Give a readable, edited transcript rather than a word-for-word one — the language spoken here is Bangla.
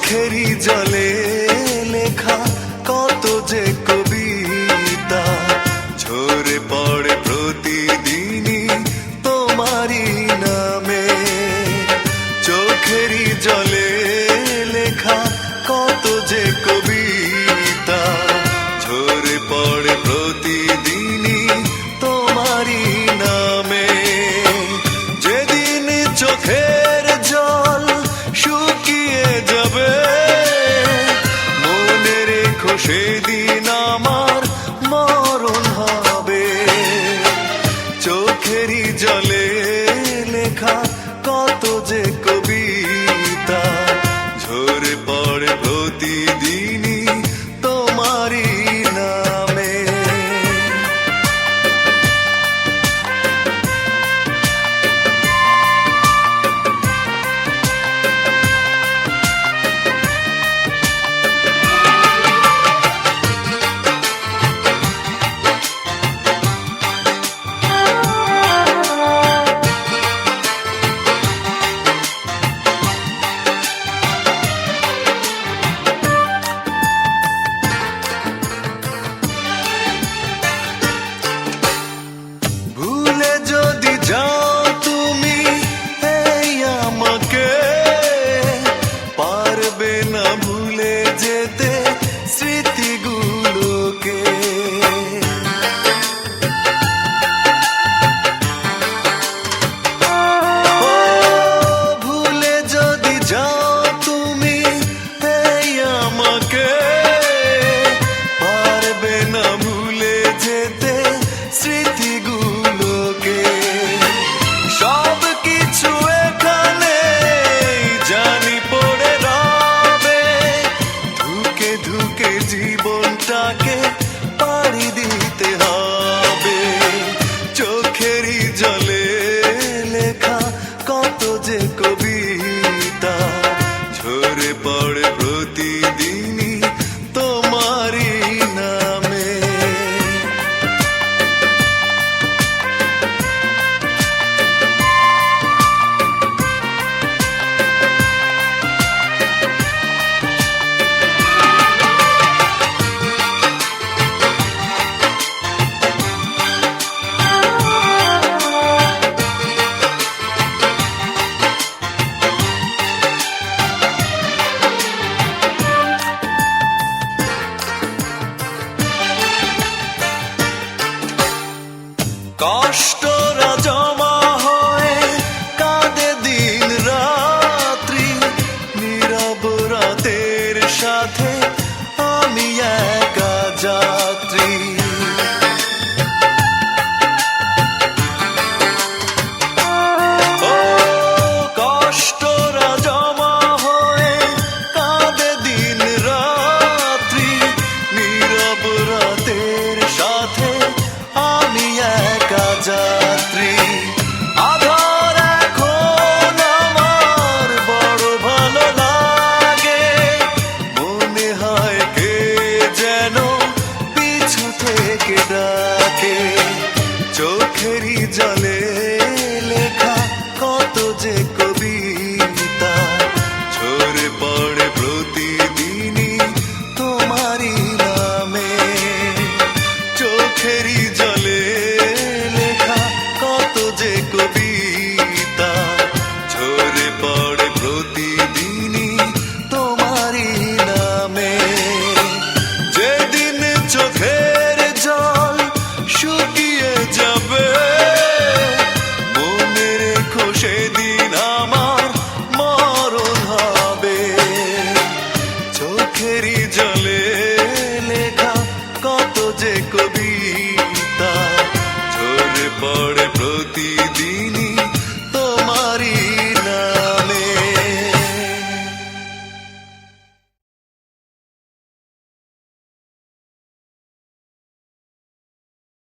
চোখেরই জলে লেখা কত যে কবিতা ঝরে পড়ে প্রতিদিনই তোমারই নামে। চোখেরই জলে লেখা কত যে কবিতা ঝরে পড়ে প্রতিদিনই তোমারই নামে। যেদিন চোখের জল শুকিয়ে যাবে মনে রেখো সেদিন আমার মরণ হবে। চোখেরই জলে লেখা কত যে কবিতা ঝরে পড়ে প্রতিদিনই তোমারই নামে। ভুলে যদি যাও তুমি এই আমাকে পারবে না ভুলে যেতে স্মৃতিগুলোকে। ভুলে যদি যাও তুমি এই আমাকে পারবে না ভুলে যেতে স্মৃতিগুলোকে। সব কিছু এখানে জানি পড়ে রবে ধুকে ধুকে জীবনটাকে পাড়ি দিতে হবে। চোখেরই জলে লেখা কত যে কবিতা ঝরে পড়ে প্রতিদিনই তোমারই নামে। কষ্টরা জমা হয়ে কাঁদে দিন রাত্রি নীরব রাতের সাথে আমি একা যাত্রী। ও কষ্টরা জমা হয়ে কাঁদে দিন রাত্রি নীরব রাতের সাথে আমি একা যাত্রী। আধার এখন আমার বড় ভালো লাগে মনে হয় কে যেন পিছু থেকে ডাকে। চোখেরই জলে লেখা কত যে কবিতা ঝরে পড়ে